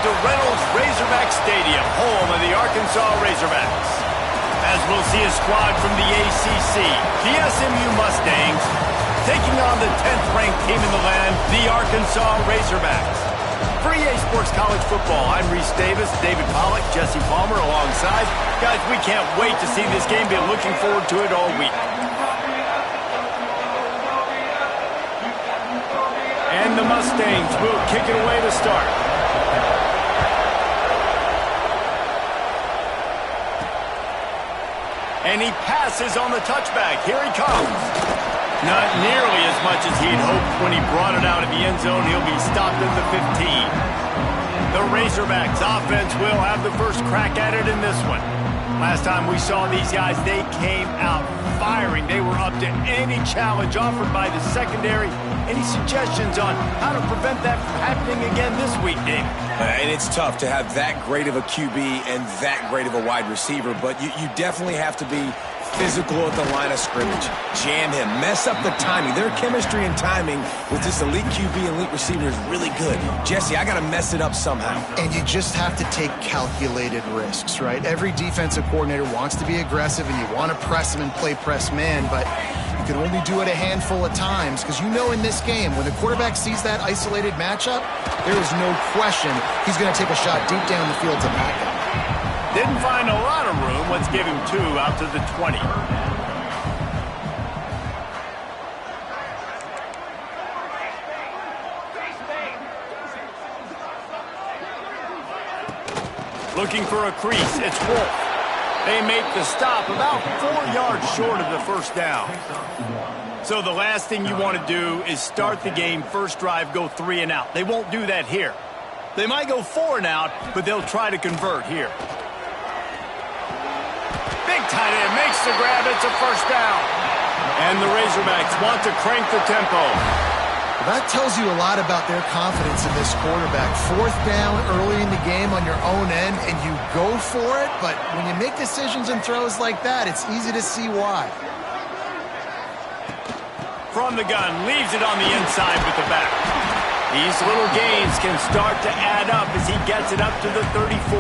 to Reynolds Razorback Stadium, home of the Arkansas Razorbacks. As we'll see a squad from the ACC, the SMU Mustangs, taking on the 10th-ranked team in the land, the Arkansas Razorbacks. For EA Sports College Football, I'm Reese Davis, David Pollack, Jesse Palmer alongside. Guys, we can't wait to see this game. Been looking forward to it all week. And the Mustangs will kick it away to start. And he passes on the touchback. Here he comes. Not nearly as much as he'd hoped when he brought it out of the end zone. He'll be stopped at the 15. The Razorbacks offense will have the first crack at it in this one. Last time we saw these guys, they came out firing. They were up to any challenge offered by the secondary. Any suggestions on how to prevent that from happening again this week, Dave? And it's tough to have that great of a QB and that great of a wide receiver, but you definitely have to be physical at the line of scrimmage. Jam him. Mess up the timing. Their chemistry and timing with this elite QB and elite receiver is really good. Jesse, I got to mess it up somehow. And you just have to take calculated risks, right? Every defensive coordinator wants to be aggressive, and you want to press them and play press man, but you can only do it a handful of times because you know in this game, when the quarterback sees that isolated matchup, there is no question he's going to take a shot deep down the field to back him. Didn't find a lot of room. Let's give him 2 out to the 20. Looking for a crease. It's Wolf. They make the stop about 4 yards short of the first down. So the last thing you want to do is start the game, first drive, go 3 and out. They won't do that here. They might go 4 and out, but they'll try to convert here. Big tight end makes the grab. It's a first down. And the Razorbacks want to crank the tempo. That tells you a lot about their confidence in this quarterback. 4th down early in the game on your own end, and you go for it, but when you make decisions and throws like that, it's easy to see why. From the gun, leaves it on the inside with the back. These little gains can start to add up as he gets it up to the 34.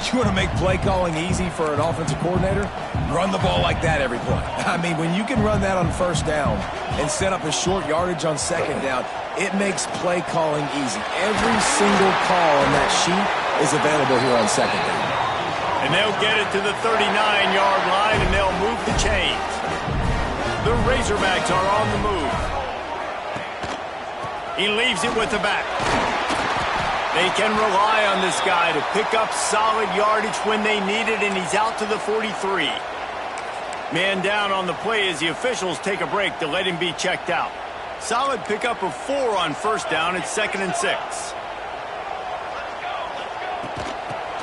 You want to make play calling easy for an offensive coordinator? Run the ball like that every play. I mean, when you can run that on first down and set up a short yardage on second down, it makes play calling easy. Every single call on that sheet is available here on second down. And they'll get it to the 39-yard line, and they'll move the chains. The Razorbacks are on the move. He leaves it with the back. They can rely on this guy to pick up solid yardage when they need it, and he's out to the 43. Man down on the play as the officials take a break to let him be checked out. Solid pickup of 4 on first down. It's 2nd and 6.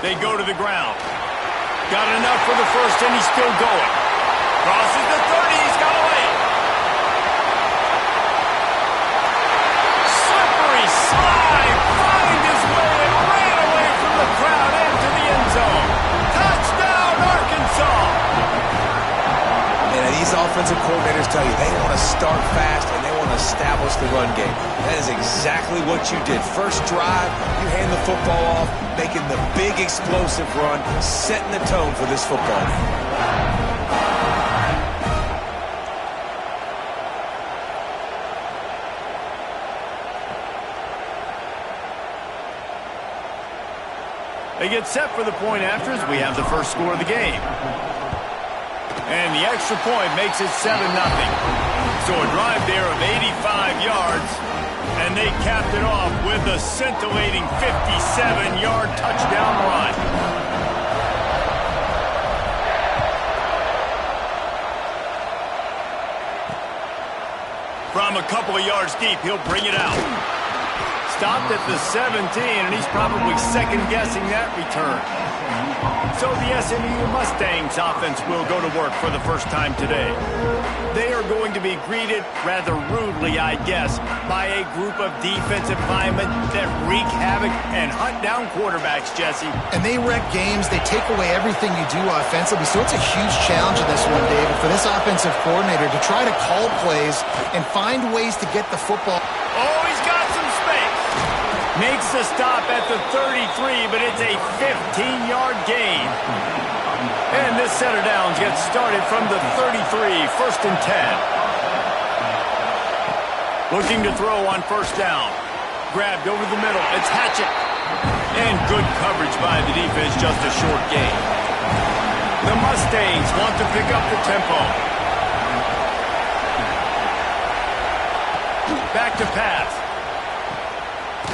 They go to the ground. Got enough for the first, and he's still going. Crosses the 30. He's got away. Slippery slide. Find his way and ran away from the crowd into the end zone. Touchdown, Arkansas. And these offensive coordinators tell you they want to start fast and they want to establish the run game. That is exactly what you did. First drive, you hand the football off, making the big explosive run, setting the tone for this football game. They get set for the point after as we have the first score of the game. And the extra point makes it 7-0. So a drive there of 85 yards, and they capped it off with a scintillating 57-yard touchdown run. From a couple of yards deep, he'll bring it out. Stopped at the 17, and he's probably second-guessing that return. So the SMU Mustangs offense will go to work for the first time today. They are going to be greeted rather rudely, I guess, by a group of defensive linemen that wreak havoc and hunt down quarterbacks, Jesse. And they wreck games. They take away everything you do offensively. So it's a huge challenge in this one, David, for this offensive coordinator to try to call plays and find ways to get the football. Oh, he's got some space. Makes the stop at the 33, but it's a 15-yard gain. And this setter downs gets started from the 33, 1st and 10. Looking to throw on 1st down. Grabbed over the middle. It's Hatchett. And good coverage by the defense, just a short gain. The Mustangs want to pick up the tempo. Back to pass.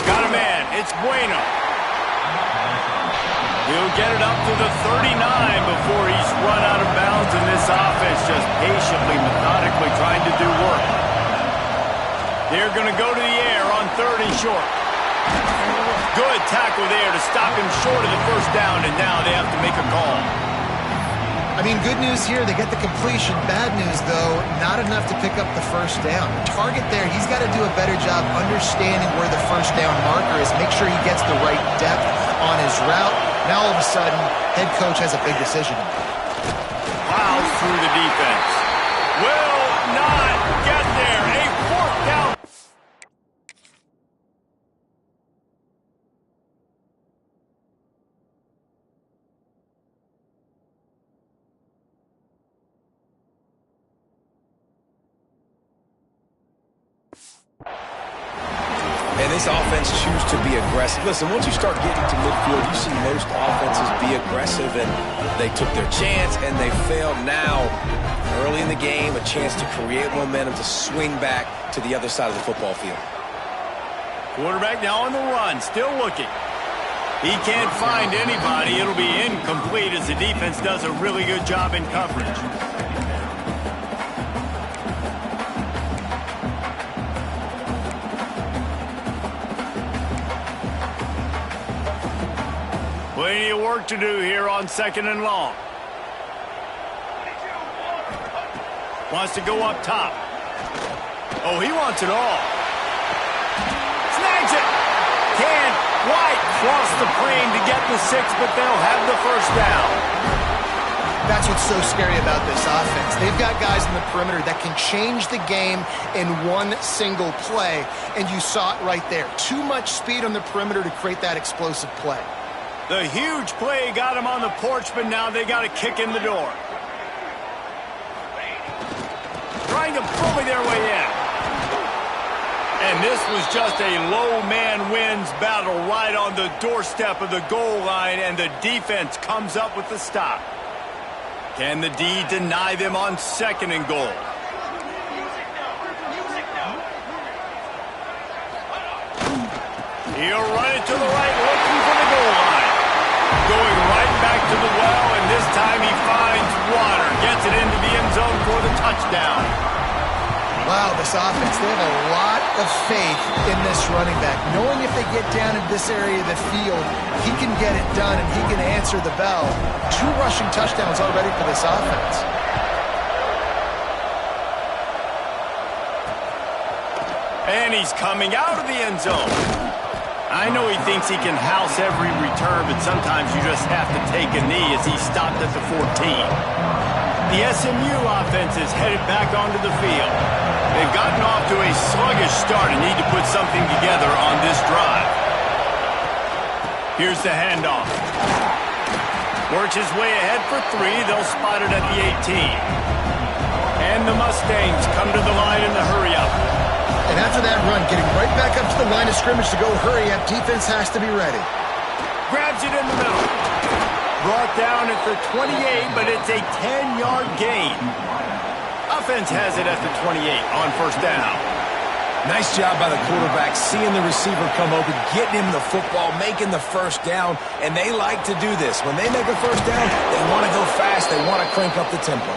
Got a man. It's Bueno. He'll get it up to the 39 before he's run out of bounds, and this offense just patiently, methodically trying to do work. They're going to go to the air on 3rd and short. Good tackle there to stop him short of the 1st down, and now they have to make a call. I mean, good news here, they get the completion. Bad news, though, not enough to pick up the 1st down. Target there, he's got to do a better job understanding where the 1st down marker is, make sure he gets the right depth on his route. Now, all of a sudden, head coach has a big decision. Plows through the defense. Will not get there. A 4th down. And this offense chooses to be aggressive. Listen, once you start getting to midfield, you see most offenses be aggressive, and they took their chance, and they failed. Now, early in the game, a chance to create momentum to swing back to the other side of the football field. Quarterback now on the run, still looking. He can't find anybody. It'll be incomplete as the defense does a really good job in coverage. Plenty of work to do here on 2nd and long. Wants to go up top. Oh, he wants it all. Snags it. Can White cross the plane to get the 6, but they'll have the 1st down. That's what's so scary about this offense. They've got guys in the perimeter that can change the game in one single play, and you saw it right there. Too much speed on the perimeter to create that explosive play. The huge play got him on the porch, but now they got a kick in the door. Trying to bully their way in. And this was just a low man wins battle right on the doorstep of the goal line, and the defense comes up with the stop. Can the D deny them on 2nd and goal? He'll run it to the right, looking for the goal line. Going right back to the well, and this time he finds water. Gets it into the end zone for the touchdown. Wow, this offense, they have a lot of faith in this running back. Knowing if they get down in this area of the field, he can get it done and he can answer the bell. 2 rushing touchdowns already for this offense. And he's coming out of the end zone. I know he thinks he can house every return, but sometimes you just have to take a knee as he stopped at the 14. The SMU offense is headed back onto the field. They've gotten off to a sluggish start and need to put something together on this drive. Here's the handoff. Works his way ahead for 3. They'll spot it at the 18. And the Mustangs come to the line in the hurry-up. And after that run, getting right back up to the line of scrimmage to go hurry up, defense has to be ready. Grabs it in the middle. Brought down at the 28, but it's a 10-yard gain. Offense has it at the 28 on 1st down. Nice job by the quarterback, seeing the receiver come open, getting him the football, making the 1st down, and they like to do this. When they make a 1st down, they want to go fast, they want to crank up the tempo.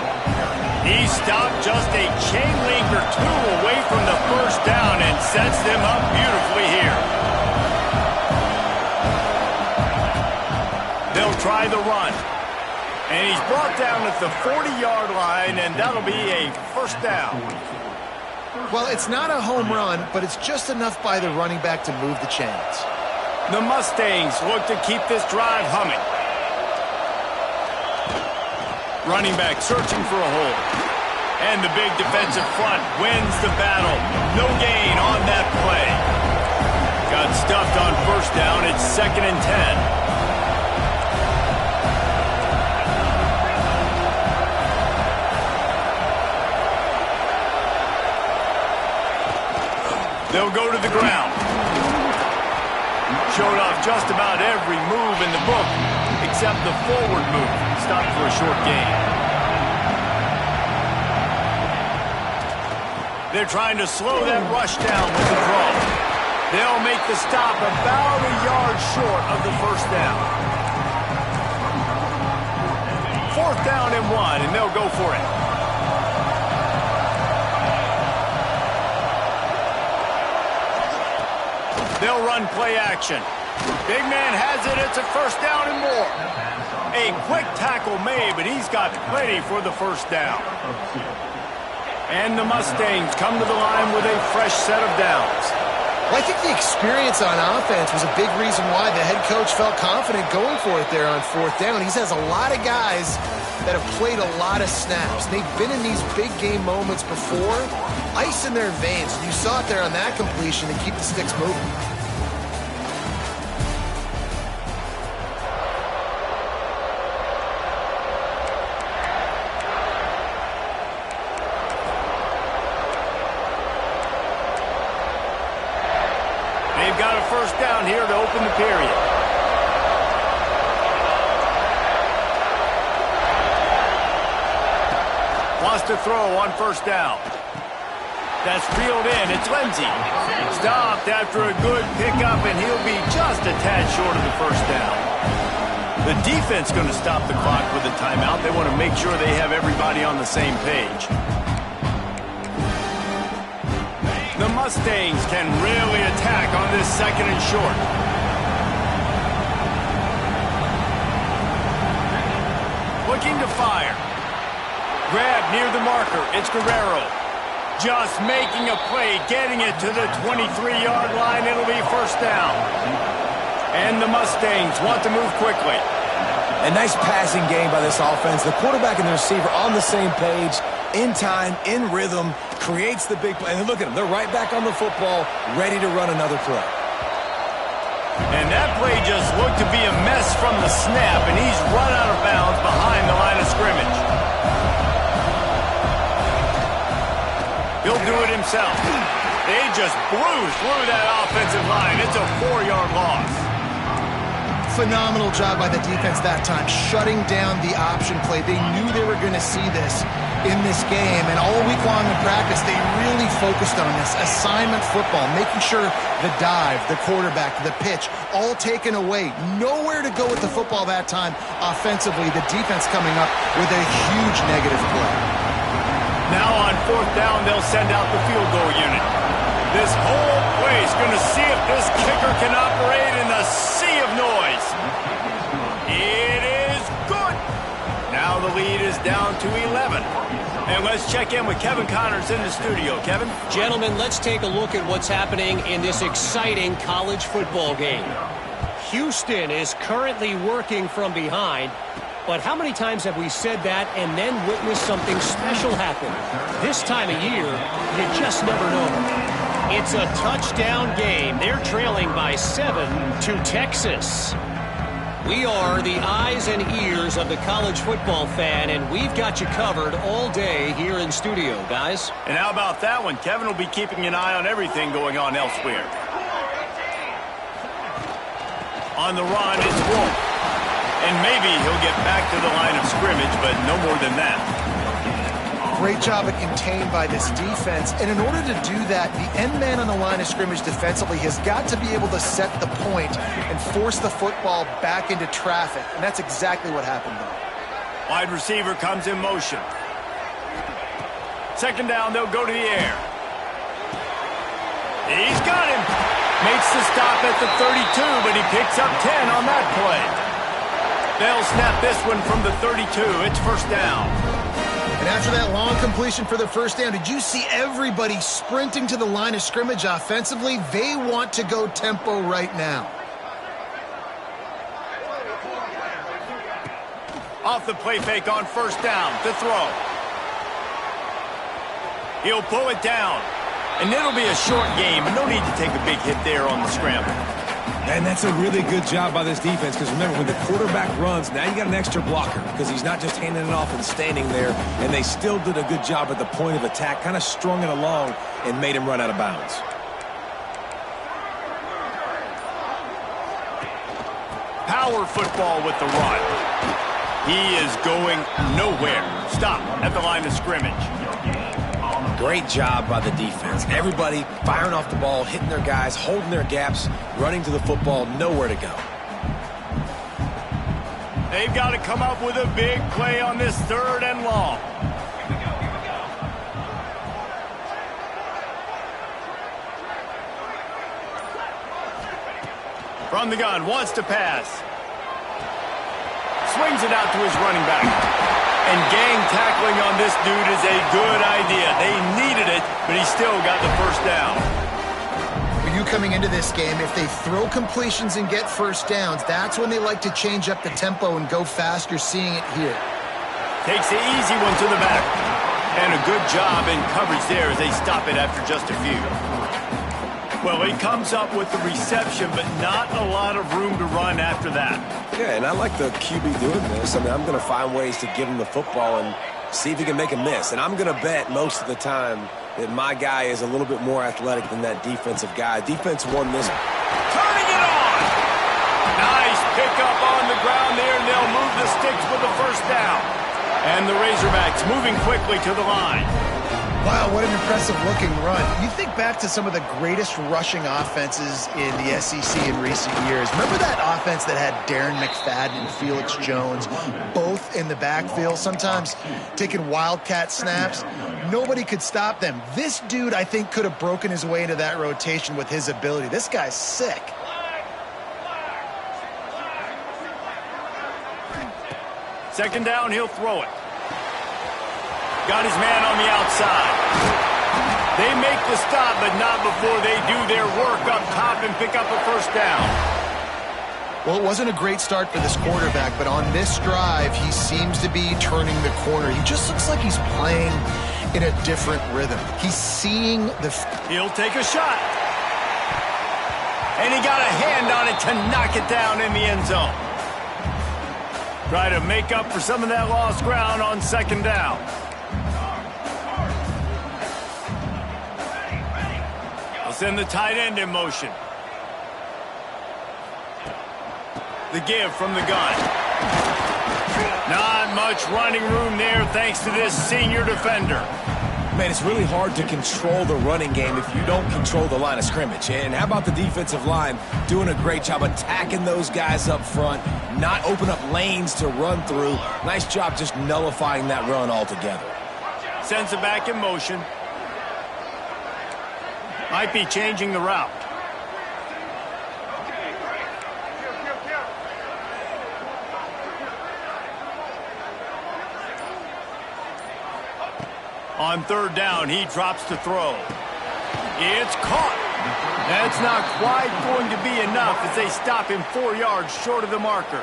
He stopped just a chain link or 2 away from the 1st down and sets them up beautifully here. They'll try the run. And he's brought down at the 40-yard line, and that'll be a 1st down. Well, it's not a home run, but it's just enough by the running back to move the chains. The Mustangs look to keep this drive humming. Running back searching for a hole. And the big defensive front wins the battle. No gain on that play. Got stuffed on first down. It's 2nd and 10. They'll go to the ground. Showed off just about every move in the book, except the forward move. Stopped for a short gain. They're trying to slow that rush down with the throw. They'll make the stop about a yard short of the first down. 4th down and 1, and they'll go for it. They'll run play action. Big man has it. It's a 1st down and more. A quick tackle made, but he's got plenty for the 1st down. And the Mustangs come to the line with a fresh set of downs. Well, I think the experience on offense was a big reason why the head coach felt confident going for it there on 4th down. He has a lot of guys that have played a lot of snaps. They've been in these big game moments before. Ice in their veins. You saw it there on that completion to keep the sticks moving. They've got a 1st down here to open the period. Wants to throw on 1st down. That's reeled in. It's Lindsey. Stopped after a good pickup, and he'll be just a tad short of the 1st down. The defense going to stop the clock with a timeout. They want to make sure they have everybody on the same page. The Mustangs can really attack on this 2nd and short. Looking to fire. Grab near the marker. It's Guerrero. Just making a play, getting it to the 23-yard line. It'll be 1st down. And the Mustangs want to move quickly. A nice passing game by this offense. The quarterback and the receiver on the same page, in time, in rhythm, creates the big play. And look at them. They're right back on the football, ready to run another play. And that play just looked to be a mess from the snap, and he's run out of bounds behind the line of scrimmage. He'll do it himself. They just blew through that offensive line. It's a 4-yard loss. Phenomenal job by the defense that time, shutting down the option play. They knew they were going to see this in this game, and all week long in practice, they really focused on this assignment football, making sure the dive, the quarterback, the pitch, all taken away. Nowhere to go with the football that time offensively. The defense coming up with a huge negative play. Now on 4th down, they'll send out the field goal unit. This whole place going to see if this kicker can operate in the sea of noise. It is good. Now the lead is down to 11. And let's check in with Kevin Connors in the studio. Kevin? Gentlemen, let's take a look at what's happening in this exciting college football game. Houston is currently working from behind. But how many times have we said that and then witnessed something special happen? This time of year, you just never know. It's a touchdown game. They're trailing by 7 to Texas. We are the eyes and ears of the college football fan, and we've got you covered all day here in studio, guys. And how about that one? Kevin will be keeping an eye on everything going on elsewhere. On the run, it's Wolf. And maybe he'll get back to the line of scrimmage, but no more than that. Great job at contained by this defense. And in order to do that, the end man on the line of scrimmage defensively has got to be able to set the point and force the football back into traffic. And that's exactly what happened there. Wide receiver comes in motion. 2nd down, they'll go to the air. He's got him. Makes the stop at the 32, but he picks up 10 on that play. They'll snap this one from the 32. It's 1st down. And after that long completion for the 1st down, did you see everybody sprinting to the line of scrimmage offensively? They want to go tempo right now. Off the play fake on 1st down to throw. He'll pull it down. And it'll be a short game, but no need to take a big hit there on the scramble. And that's a really good job by this defense because remember, when the quarterback runs, now you got an extra blocker because he's not just handing it off and standing there, and they still did a good job at the point of attack, kind of strung it along and made him run out of bounds. Power football with the run. He is going nowhere. Stop at the line of scrimmage. Great job by the defense. Everybody firing off the ball, hitting their guys, holding their gaps, running to the football, nowhere to go. They've got to come up with a big play on this 3rd and long. From the gun, wants to pass. Swings it out to his running back. And gang tackling on this dude is a good idea. They needed it, but he still got the first down. For you coming into this game, if they throw completions and get first downs, that's when they like to change up the tempo and go fast. You're seeing it here. Takes the easy one to the back. And a good job in coverage there as they stop it after just a few. Well, he comes up with the reception, but not a lot of room to run after that. Yeah, and I like the QB doing this. I mean, I'm going to find ways to give him the football and see if he can make a miss. And I'm going to bet most of the time that my guy is a little bit more athletic than that defensive guy. Defense won this. Turning it on! Nice pickup on the ground there, and they'll move the sticks with the first down. And the Razorbacks moving quickly to the line. Wow, what an impressive-looking run. You think back to some of the greatest rushing offenses in the SEC in recent years. Remember that offense that had Darren McFadden and Felix Jones both in the backfield, sometimes taking wildcat snaps? Nobody could stop them. This dude, I think, could have broken his way into that rotation with his ability. This guy's sick. Second down, he'll throw it. Got his man on the outside. They make the stop, but not before they do their work up top and pick up a first down. Well, it wasn't a great start for this quarterback, but on this drive, he seems to be turning the corner. He just looks like he's playing in a different rhythm. He's seeing the... He'll take a shot. And he got a hand on it to knock it down in the end zone. Try to make up for some of that lost ground on second down. They'll send the tight end in motion. The give from the gun. Not much running room there thanks to this senior defender. Man, it's really hard to control the running game if you don't control the line of scrimmage. And how about the defensive line doing a great job attacking those guys up front, not open up lanes to run through. Nice job just nullifying that run altogether. Sends it back in motion. Might be changing the route. On third down, he drops to throw. It's caught. That's not quite going to be enough as they stop him 4 yards short of the marker.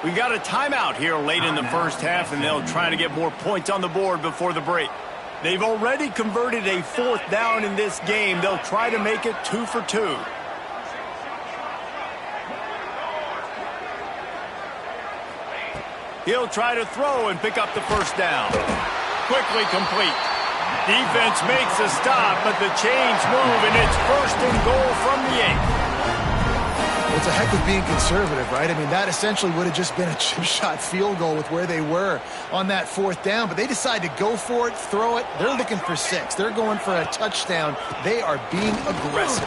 We got a timeout here late in the first half, and they'll try to get more points on the board before the break. They've already converted a fourth down in this game. They'll try to make it 2 for 2. He'll try to throw and pick up the first down. Quickly complete. Defense makes a stop, but the chains move, and it's first and goal from the 8. Well, it's a heck of being conservative, right? I mean, that essentially would have just been a chip shot field goal with where they were on that fourth down, but they decide to go for it, throw it. They're looking for 6. They're going for a touchdown. They are being aggressive.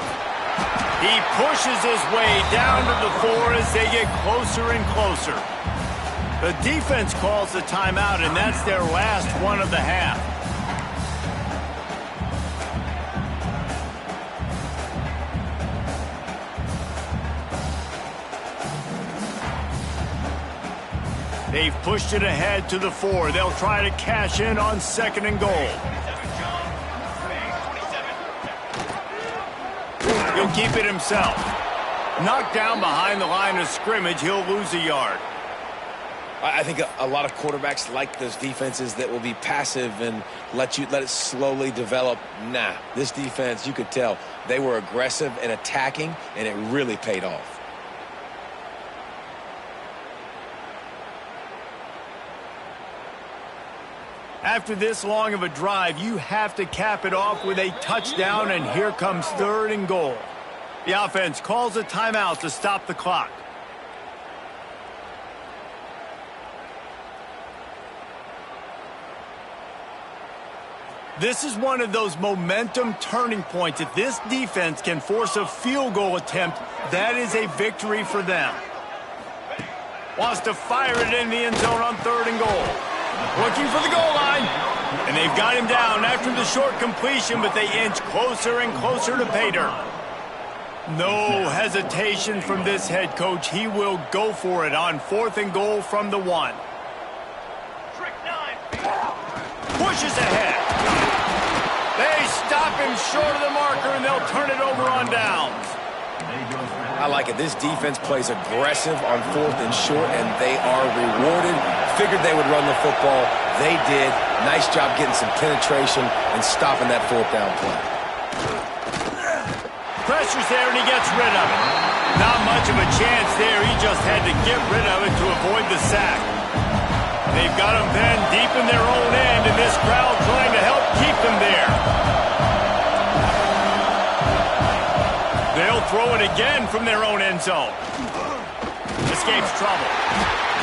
He pushes his way down to the 4 as they get closer and closer. The defense calls the timeout, and that's their last one of the half. They've pushed it ahead to the 4. They'll try to cash in on second and goal. He'll keep it himself. Knocked down behind the line of scrimmage, he'll lose a yard. I think a lot of quarterbacks like those defenses that will be passive and let it slowly develop. Nah, this defense, you could tell, they were aggressive and attacking, and it really paid off. After this long of a drive, you have to cap it off with a touchdown, and here comes 3rd and goal. The offense calls a timeout to stop the clock. This is one of those momentum turning points. If this defense can force a field goal attempt, that is a victory for them. Wants to fire it in the end zone on 3rd and goal. Looking for the goal line. And they've got him down after the short completion, but they inch closer and closer to pay dirt. No hesitation from this head coach. He will go for it on 4th and goal from the 1. Pushes ahead. They stop him short of the marker, and they'll turn it over on downs. I like it. This defense plays aggressive on 4th and short, and they are rewarded. Figured they would run the football. They did. Nice job getting some penetration and stopping that 4th down play. Pressure's there, and he gets rid of it. Not much of a chance there. He just had to get rid of it to avoid the sack. They've got him then deep in their own end, and this crowd trying to help keep them there. They'll throw it again from their own end zone. Escapes trouble.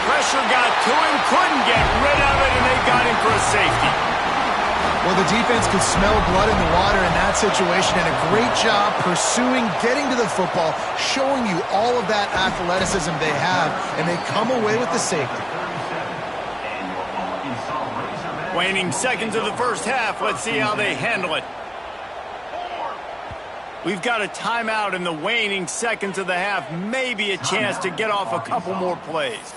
Pressure got to him, couldn't get rid of it, and they got him for a safety. Well, the defense could smell blood in the water in that situation, and a great job pursuing, getting to the football, showing you all of that athleticism they have, and they come away with the safety. Waning seconds of the first half. Let's see how they handle it. We've got a timeout in the waning seconds of the half. Maybe a chance to get off a couple more plays.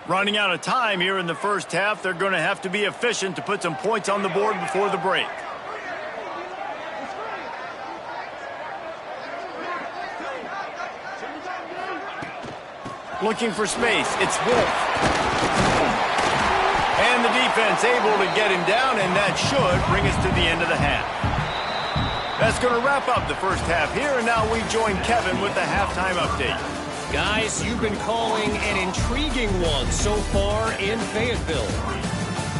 Running out of time here in the first half. They're going to have to be efficient to put some points on the board before the break. Looking for space. It's Wolf. And the defense able to get him down, and that should bring us to the end of the half. That's going to wrap up the first half here, and now we join Kevin with the halftime update. Guys, you've been calling an intriguing one so far in Fayetteville.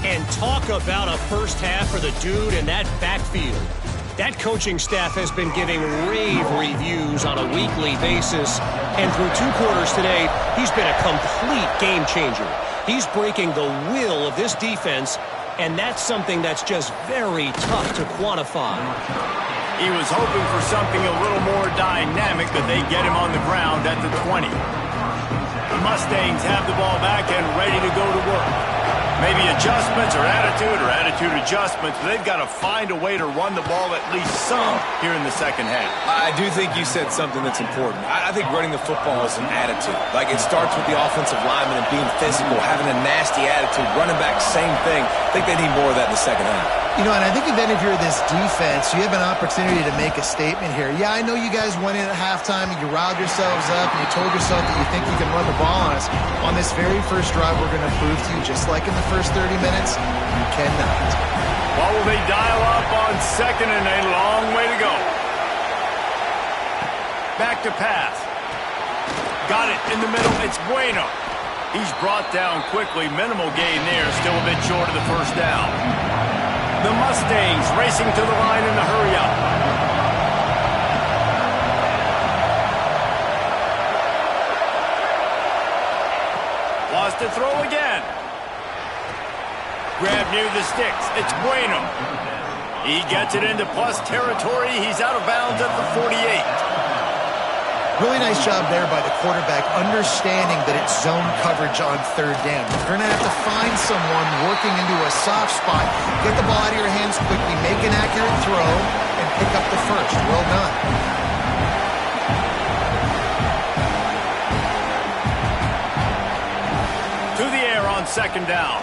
And talk about a first half for the dude in that backfield. That coaching staff has been giving rave reviews on a weekly basis. And through 2 quarters today, he's been a complete game changer. He's breaking the will of this defense, and that's something that's just very tough to quantify. He was hoping for something a little more dynamic, but they get him on the ground at the 20. The Mustangs have the ball back and ready to go to work. Maybe adjustments or attitude adjustments. They've got to find a way to run the ball at least some here in the second half. I do think you said something that's important. I think running the football is an attitude. Like, it starts with the offensive lineman and being physical, having a nasty attitude. Running back, same thing. I think they need more of that in the second half. You know, and I think then if you're this defense, you have an opportunity to make a statement here. Yeah, I know you guys went in at halftime and you riled yourselves up and you told yourself that you think you can run the ball on us. On this very first drive, we're going to prove to you, just like in the first 30 minutes, you cannot. Well, will they dial up on second and a long way to go? Back to pass. Got it in the middle. It's Bueno. He's brought down quickly. Minimal gain there. Still a bit short of the first down. The Mustangs racing to the line in the hurry-up. Wants to throw again. Grab near the sticks. It's Bueno. He gets it into plus territory. He's out of bounds at the 48. Really nice job there by the quarterback, understanding that it's zone coverage on third down. You're going to have to find someone working into a soft spot, get the ball out of your hands quickly, make an accurate throw, and pick up the first. Well done. To the air on second down.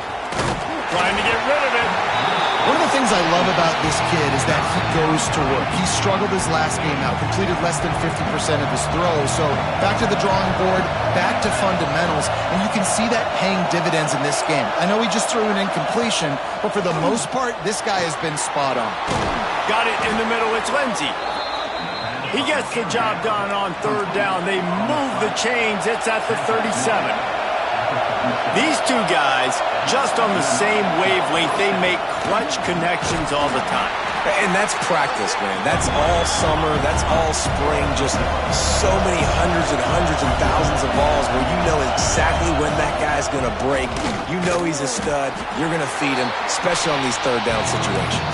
Trying to get rid of it. One of the things I love about this kid is that he goes to work. He struggled his last game out, completed less than 50% of his throws. So back to the drawing board, back to fundamentals, and you can see that paying dividends in this game. I know he just threw an incompletion, but for the most part, this guy has been spot on. Got it in the middle. It's Lindsey. He gets the job done on third down. They move the chains. It's at the 37. These two guys, just on the same wavelength, they make clutch connections all the time. And that's practice, man. That's all summer. That's all spring. Just so many hundreds and thousands of balls where you know exactly when that guy's going to break. You know he's a stud. You're going to feed him, especially on these third down situations.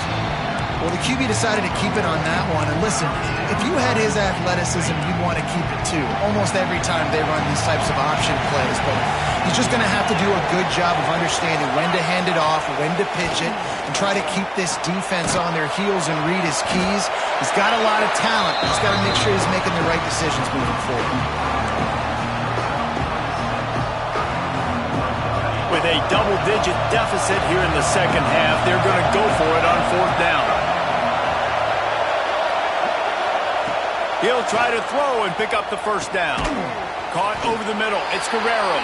Well, the QB decided to keep it on that one. And listen, if you had his athleticism, you'd want to keep it too. Almost every time they run these types of option plays. But he's just going to have to do a good job of understanding when to hand it off, when to pitch it, and try to keep this defense on their heels and read his keys. He's got a lot of talent. He's got to make sure he's making the right decisions moving forward. With a double-digit deficit here in the second half, they're going to go for it on fourth down. He'll try to throw and pick up the first down. Caught over the middle. It's Guerrero.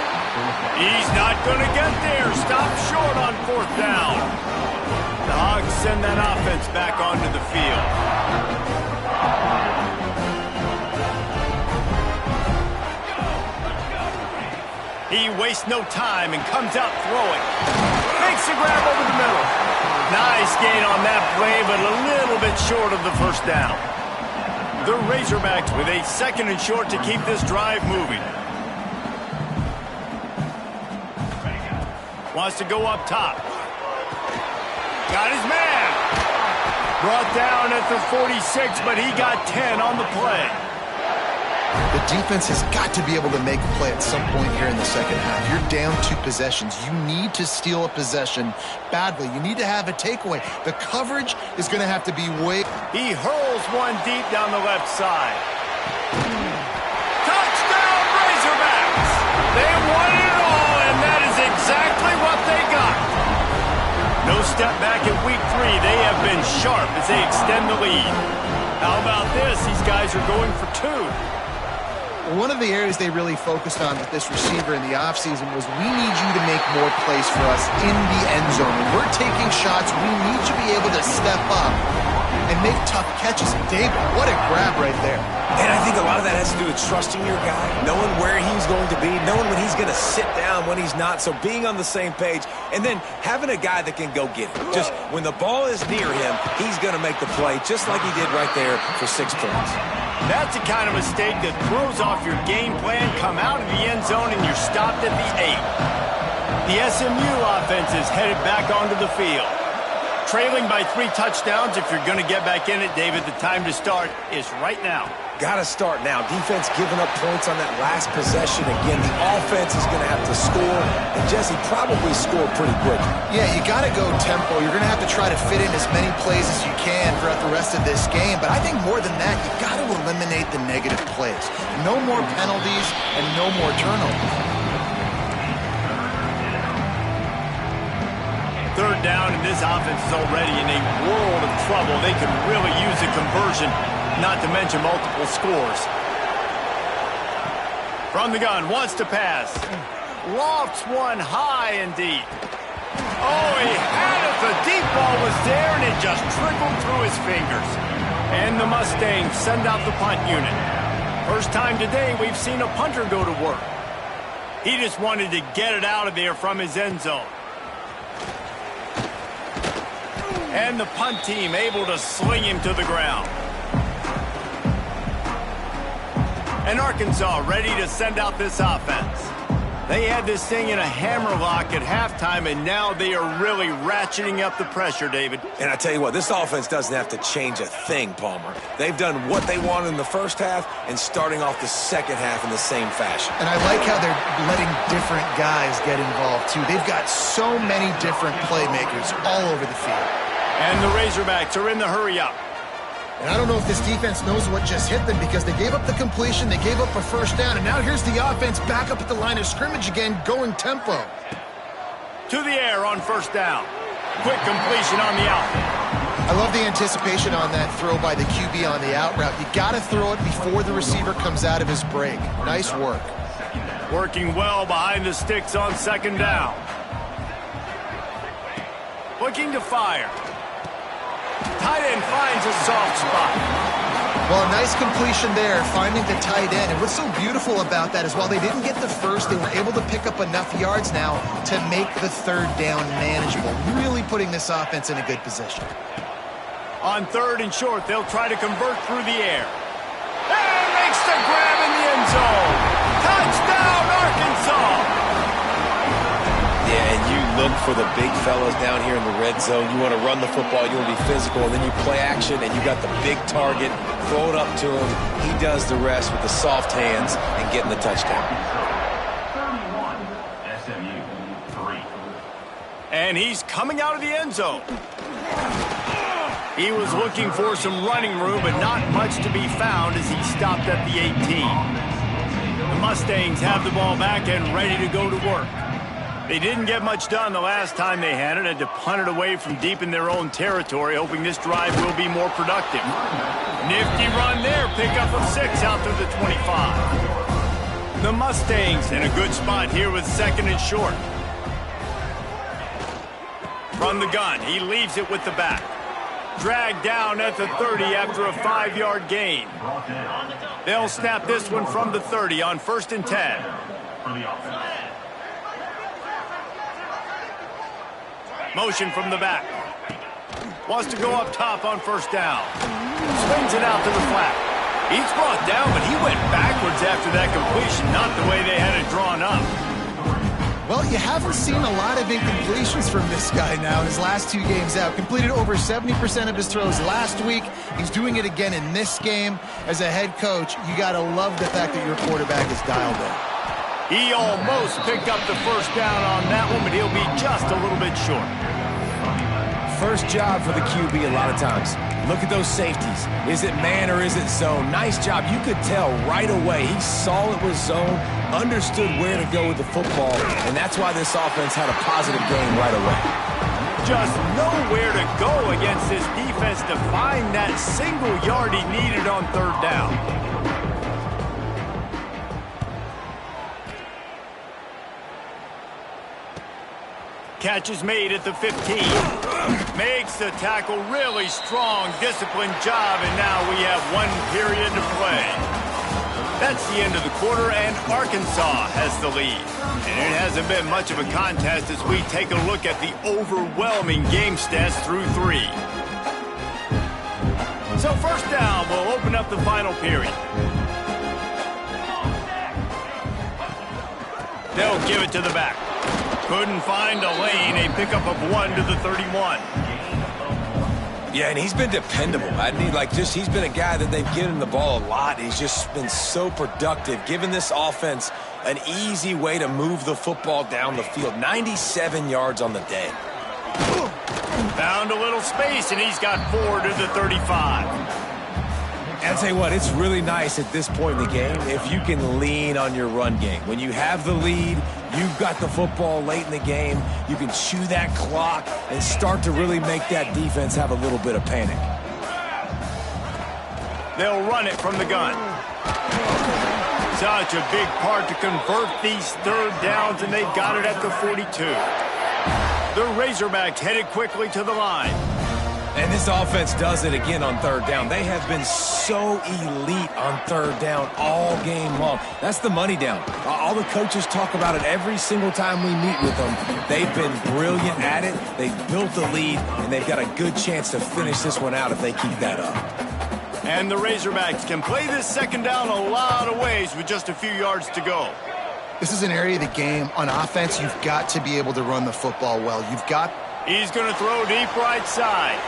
He's not going to get there. Stop short on fourth down. The Hogs send that offense back onto the field. He wastes no time and comes out throwing. Makes the grab over the middle. Nice gain on that play, but a little bit short of the first down. The Razorbacks with a second and short to keep this drive moving. Wants to go up top. Got his man. Brought down at the 46, but he got 10 on the play. The defense has got to be able to make a play at some point here in the second half. You're down 2 possessions. You need to steal a possession badly. You need to have a takeaway. The coverage is going to have to be way... He hurls one deep down the left side. Touchdown, Razorbacks! They won it all, and that is exactly what they got. No step back in week 3. They have been sharp as they extend the lead. How about this? These guys are going for 2. One of the areas they really focused on with this receiver in the offseason was we need you to make more plays for us in the end zone. When we're taking shots, we need you to be able to step up and make tough catches. And David, what a grab right there. And I think a lot of that has to do with trusting your guy, knowing where he's going to be, knowing when he's going to sit down, when he's not. So being on the same page, and then having a guy that can go get it. Just when the ball is near him, he's going to make the play, just like he did right there for 6 points. That's the kind of mistake that throws off your game plan, come out of the end zone, and you're stopped at the 8. The SMU offense is headed back onto the field. Trailing by 3 touchdowns. If you're going to get back in it, David, the time to start is right now. Got to start now. Defense giving up points on that last possession. Again, the offense is going to have to score, and Jesse probably scored pretty quick. Yeah, you got to go tempo. You're going to have to try to fit in as many plays as you can throughout the rest of this game. But I think more than that, you got to eliminate the negative plays. No more penalties and no more turnovers. Third down, and this offense is already in a world of trouble. They could really use a conversion, not to mention multiple scores. From the gun, wants to pass. Lofts one high and deep. Oh, he had it. The deep ball was there, and it just trickled through his fingers. And the Mustangs send out the punt unit. First time today we've seen a punter go to work. He just wanted to get it out of there from his end zone. And the punt team able to sling him to the ground. And Arkansas ready to send out this offense. They had this thing in a hammerlock at halftime, and now they are really ratcheting up the pressure, David. And I tell you what, this offense doesn't have to change a thing, Palmer. They've done what they wanted in the first half and starting off the second half in the same fashion. And I like how they're letting different guys get involved, too. They've got so many different playmakers all over the field. And the Razorbacks are in the hurry-up. And I don't know if this defense knows what just hit them because they gave up the completion, they gave up a first down, and now here's the offense back up at the line of scrimmage again, going tempo. To the air on first down. Quick completion on the out. I love the anticipation on that throw by the QB on the out route. You got to throw it before the receiver comes out of his break. Nice work. Working well behind the sticks on second down. Looking to fire. Tight end finds a soft spot. Well, nice completion there, finding the tight end. And what's so beautiful about that is while they didn't get the first, they were able to pick up enough yards now to make the third down manageable. Really putting this offense in a good position. On third and short, they'll try to convert through the air. And makes the grab in the end zone. Touchdown, Arkansas! Yeah, and you look for the big fellas down here in the red zone. You want to run the football, you want to be physical, and then you play action, and you got the big target. Throw it up to him. He does the rest with the soft hands and getting the touchdown. 31, SMU, 3. And he's coming out of the end zone. He was looking for some running room, but not much to be found as he stopped at the 18. The Mustangs have the ball back and ready to go to work. They didn't get much done the last time they had it, and to punt it away from deep in their own territory, hoping this drive will be more productive. Nifty run there, pickup of 6 out to the 25. The Mustangs in a good spot here with second and short. From the gun, he leaves it with the back. Dragged down at the 30 after a 5-yard gain. They'll snap this one from the 30 on 1st and 10. Motion from the back. Wants to go up top on 1st down. Swings it out to the flat. He's brought down, but he went backwards after that completion, not the way they had it drawn up. Well, you haven't seen a lot of incompletions from this guy now in his last 2 games out. Completed over 70% of his throws last week. He's doing it again in this game. As a head coach, you got to love the fact that your quarterback is dialed in. He almost picked up the 1st down on that one, but he'll be just a little bit short. First job for the QB a lot of times. Look at those safeties. Is it man or is it zone? Nice job. You could tell right away. He saw it was zone, understood where to go with the football, and that's why this offense had a positive game right away. Just nowhere to go against this defense to find that single yard he needed on 3rd down. Catch is made at the 15. Makes the tackle really strong, disciplined job, and now we have 1 period to play. That's the end of the quarter, and Arkansas has the lead. And it hasn't been much of a contest as we take a look at the overwhelming game stats through 3. So 1st down will open up the final period. They'll give it to the back. Couldn't find a lane, a pickup of 1 to the 31. Yeah, and he's been dependable. He's been a guy that they've given the ball a lot. He's just been so productive, giving this offense an easy way to move the football down the field. 97 yards on the day. Found a little space, and he's got 4 to the 35. And I'll tell you what, it's really nice at this point in the game if you can lean on your run game. When you have the lead, you've got the football late in the game, you can chew that clock and start to really make that defense have a little bit of panic. They'll run it from the gun. Such a big part to convert these 3rd downs, and they've got it at the 42. The Razorbacks headed quickly to the line. And this offense does it again on 3rd down. They have been so elite on 3rd down all game long. That's the money down. All the coaches talk about it every single time we meet with them. They've been brilliant at it. They've built the lead, and they've got a good chance to finish this one out if they keep that up. And the Razorbacks can play this 2nd down a lot of ways with just a few yards to go. This is an area of the game on offense you've got to be able to run the football well. He's going to throw deep right side.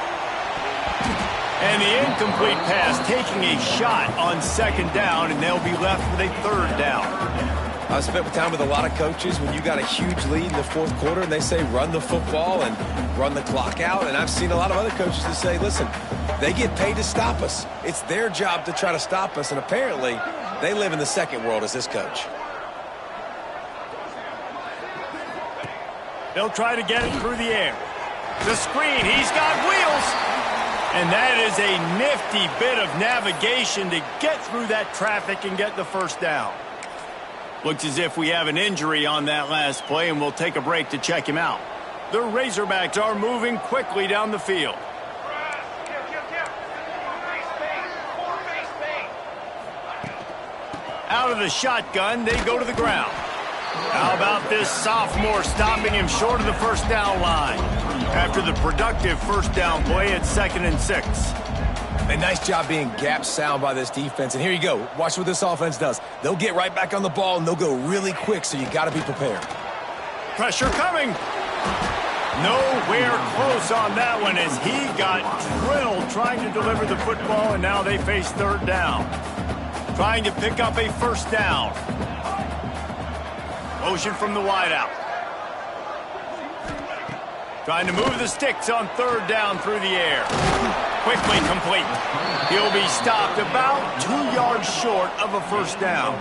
And the incomplete pass taking a shot on 2nd down, and they'll be left with a 3rd down. I've spent time with a lot of coaches when you got a huge lead in the 4th quarter and they say run the football and run the clock out. And I've seen a lot of other coaches that say, listen, they get paid to stop us. It's their job to try to stop us. And apparently they live in the second world as this coach. They'll try to get it through the air. The screen, he's got wheels. And that is a nifty bit of navigation to get through that traffic and get the first down. Looks as if we have an injury on that last play, and we'll take a break to check him out. The Razorbacks are moving quickly down the field. Out of the shotgun, they go to the ground. How about this sophomore stopping him short of the first down line after the productive first down play at 2nd and 6. A nice job being gap sound by this defense. And here you go. Watch what this offense does. They'll get right back on the ball, and they'll go really quick, so you got to be prepared. Pressure coming. Nowhere close on that one as he got drilled trying to deliver the football, and now they face 3rd down. Trying to pick up a first down. Motion from the wideout. Trying to move the sticks on 3rd down through the air. Quickly complete. He'll be stopped about 2 yards short of a first down.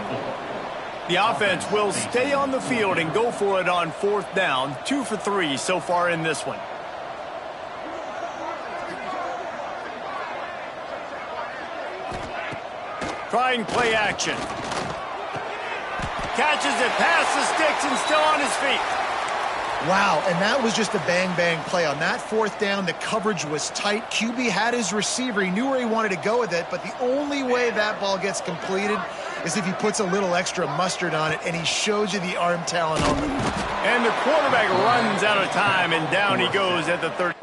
The offense will stay on the field and go for it on 4th down. 2 for 3 so far in this one. Trying play action. Catches it past the sticks and still on his feet. Wow, and that was just a bang-bang play. On that 4th down, the coverage was tight. QB had his receiver. He knew where he wanted to go with it, but the only way that ball gets completed is if he puts a little extra mustard on it, and he shows you the arm talent on it. And the quarterback runs out of time, and down he goes at the 30.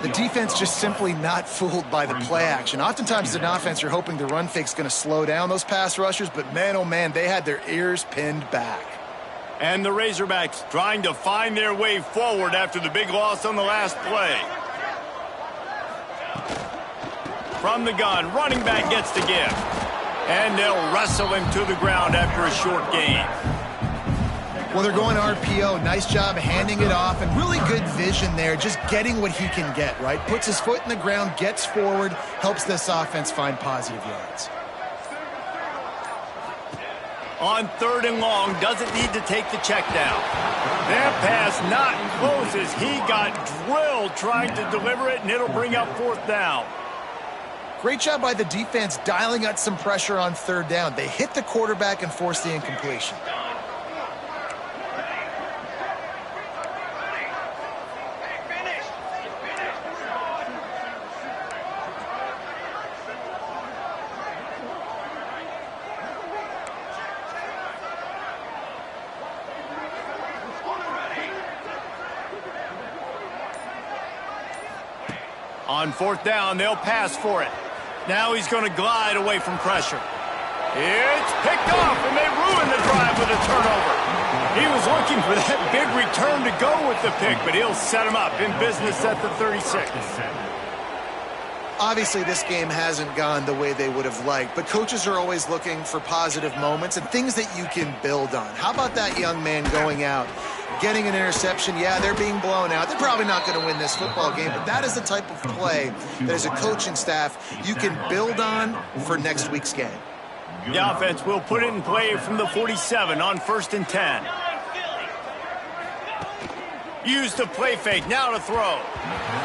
The defense just simply not fooled by the play action. Oftentimes as an offense, you're hoping the run fake's going to slow down those pass rushers, but man, oh man, they had their ears pinned back. And the Razorbacks trying to find their way forward after the big loss on the last play. From the gun, running back gets the give. And they'll wrestle him to the ground after a short gain. Well, they're going RPO. Nice job handing it off, and really good vision there, just getting what he can get, right? Puts his foot in the ground, gets forward, helps this offense find positive yards. On 3rd and long, doesn't need to take the check down. That pass not close as he got drilled trying to deliver it, and it'll bring up 4th down. Great job by the defense dialing up some pressure on 3rd down. They hit the quarterback and forced the incompletion. On 4th down, they'll pass for it. Now he's going to glide away from pressure. It's picked off, and they ruin the drive with a turnover. He was looking for that big return to go with the pick, but he'll set him up in business at the 36. Obviously, this game hasn't gone the way they would have liked, but coaches are always looking for positive moments and things that you can build on. How about that young man going out, getting an interception? Yeah, they're being blown out. They're probably not going to win this football game, but that is the type of play that as a coaching staff you can build on for next week's game. The offense will put it in play from the 47 on 1st and 10. Use the play fake, now to throw.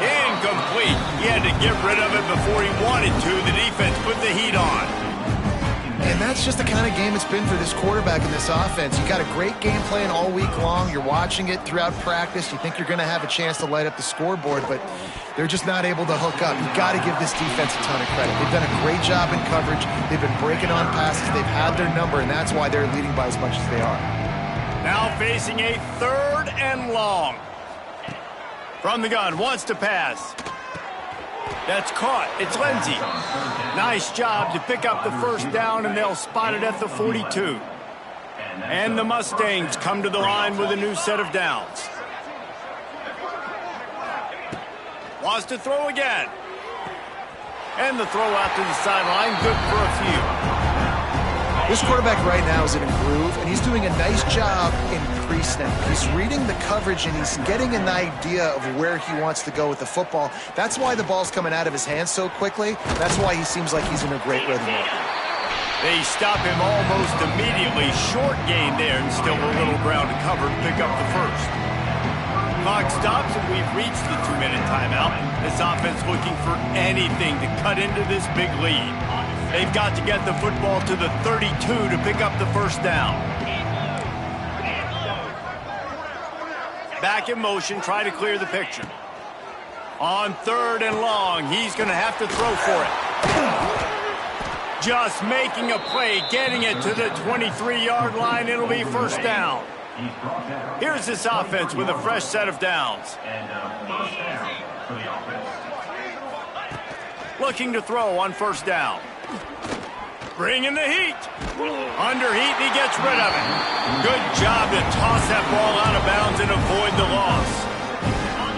Incomplete. He had to get rid of it before he wanted to. The defense put the heat on. And that's just the kind of game it's been for this quarterback in this offense. You got a great game plan all week long. You're watching it throughout practice. You think you're going to have a chance to light up the scoreboard, but they're just not able to hook up. You've got to give this defense a ton of credit. They've done a great job in coverage. They've been breaking on passes. They've had their number, and that's why they're leading by as much as they are. Now facing a 3rd and long. From the gun, wants to pass. That's caught. It's Lindsey. Nice job to pick up the first down, and they'll spot it at the 42. And the Mustangs come to the line with a new set of downs. Wants to throw again. And the throw out to the sideline, good for a few. This quarterback right now is in a groove, and he's doing a nice job in pre-snap. He's reading the coverage, and he's getting an idea of where he wants to go with the football. That's why the ball's coming out of his hands so quickly. That's why he seems like he's in a great rhythm right now. They stop him almost immediately. Short gain there and still a little ground to cover to pick up the first. Clock stops and we've reached the 2-minute timeout. This offense looking for anything to cut into this big lead. They've got to get the football to the 32 to pick up the first down. Back in motion, try to clear the picture. On 3rd and long, he's going to have to throw for it. Just making a play, getting it to the 23-yard line. It'll be first down. Here's this offense with a fresh set of downs. Looking to throw on first down. Bringing the heat. Under heat, and he gets rid of it. Good job to toss that ball out of bounds and avoid the loss.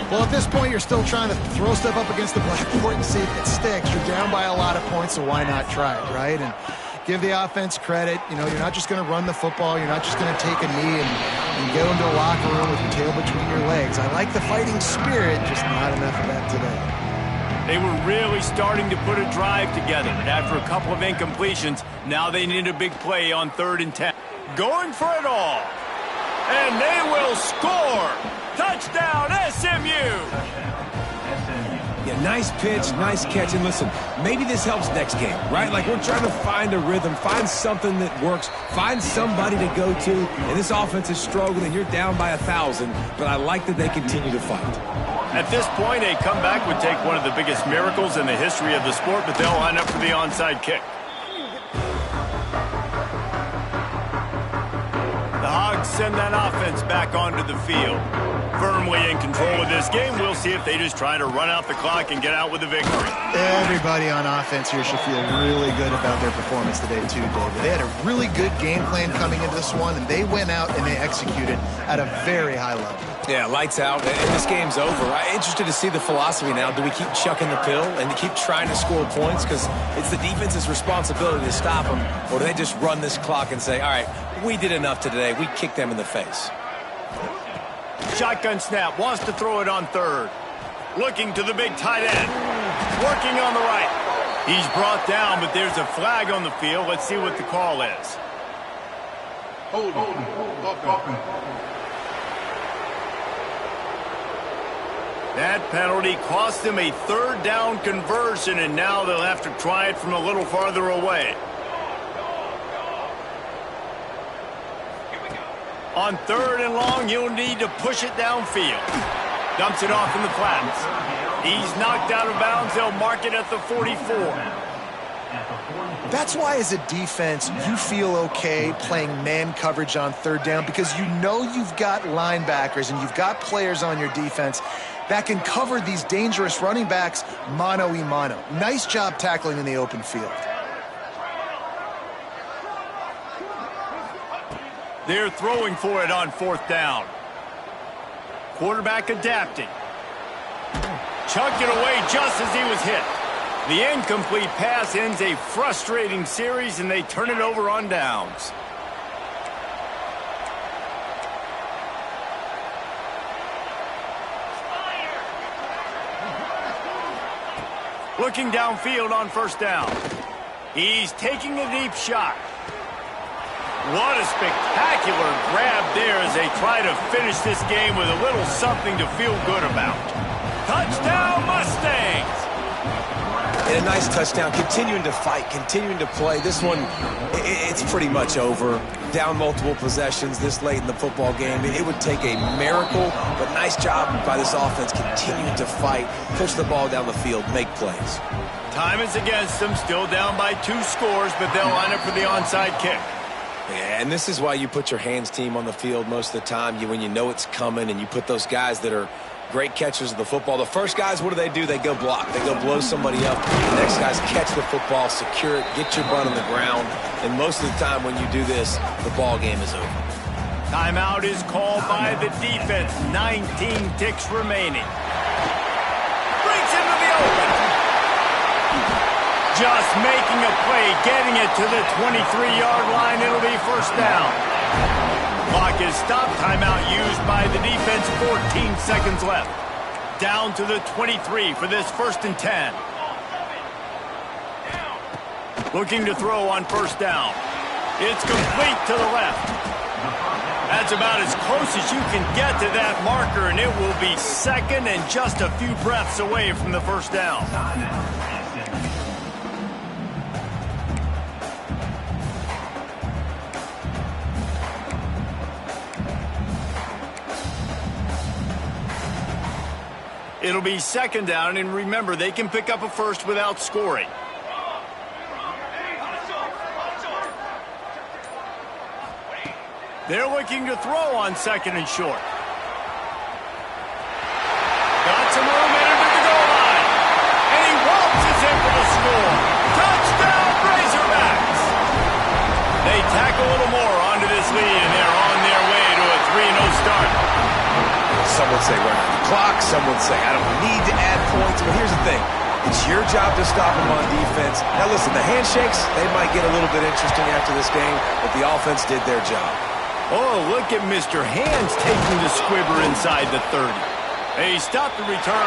Well, at this point, you're still trying to throw stuff up against the blackboard and see if it sticks. You're down by a lot of points, so why not try it, right? And give the offense credit. You know, you're not just going to run the football. You're not just going to take a knee and go into a locker room with your tail between your legs. I like the fighting spirit, just not enough of that today. They were really starting to put a drive together. After a couple of incompletions, now they need a big play on 3rd and 10. Going for it all. And they will score. Touchdown, SMU. Yeah, nice pitch, nice catch. And listen, maybe this helps next game, right? Like we're trying to find a rhythm, find something that works, find somebody to go to. And this offense is struggling. You're down by 1,000, but I like that they continue to fight. At this point, a comeback would take one of the biggest miracles in the history of the sport, but they'll line up for the onside kick. The Hogs send that offense back onto the field. Firmly in control of this game. We'll see if they just try to run out the clock and get out with a victory. Everybody on offense here should feel really good about their performance today too, David. They had a really good game plan coming into this one, and they went out and they executed at a very high level. Yeah, lights out, and this game's over. I'm interested to see the philosophy now. Do we keep chucking the pill and keep trying to score points because it's the defense's responsibility to stop them, or do they just run this clock and say, all right, we did enough today. We kicked them in the face. Shotgun snap, wants to throw it on 3rd. Looking to the big tight end. Working on the right. He's brought down, but there's a flag on the field. Let's see what the call is. That penalty cost them a 3rd down conversion, and now they'll have to try it from a little farther away. On 3rd and long, he'll need to push it downfield. Dumps it off in the flats. He's knocked out of bounds. They'll mark it at the 44. That's why as a defense, you feel okay playing man coverage on 3rd down because you know you've got linebackers and you've got players on your defense that can cover these dangerous running backs mano-a-mano. Nice job tackling in the open field. They're throwing for it on 4th down. Quarterback adapting. Chucked it away just as he was hit. The incomplete pass ends a frustrating series, and they turn it over on downs. Looking downfield on 1st down. He's taking a deep shot. What a spectacular grab there as they try to finish this game with a little something to feel good about. Touchdown, Mustangs! And a nice touchdown, continuing to fight, continuing to play. This one, it's pretty much over. Down multiple possessions this late in the football game. It would take a miracle, but nice job by this offense continuing to fight, push the ball down the field, make plays. Time is against them, still down by 2 scores, but they'll line up for the onside kick. Yeah, and this is why you put your hands team on the field most of the time. When you know it's coming and you put those guys that are great catchers of the football. The first guys, what do? They go block. They go blow somebody up. The next guys catch the football, secure it, get your butt on the ground. And most of the time when you do this, the ball game is over. Timeout is called by the defense. 19 ticks remaining. Brings him to the open. Just making a play, getting it to the 23-yard line. It'll be first down. Clock is stopped. Timeout used by the defense. 14 seconds left. Down to the 23 for this 1st and 10. Looking to throw on first down. It's complete to the left. That's about as close as you can get to that marker, and it will be second and just a few breaths away from the first down. It'll be second down, and remember, they can pick up a first without scoring. They're looking to throw on second and short. Got some room into the goal line. And he waltzes in for the score. Touchdown, Razorbacks! They tack a little more onto this lead, and they're on their way to a 3-0 start. Some would say run out the clock. Some would say I don't need to add points. But here's the thing. It's your job to stop them on defense. Now listen, the handshakes, they might get a little bit interesting after this game, but the offense did their job. Oh, look at Mr. Hands taking the squibber inside the 30. They stopped the return.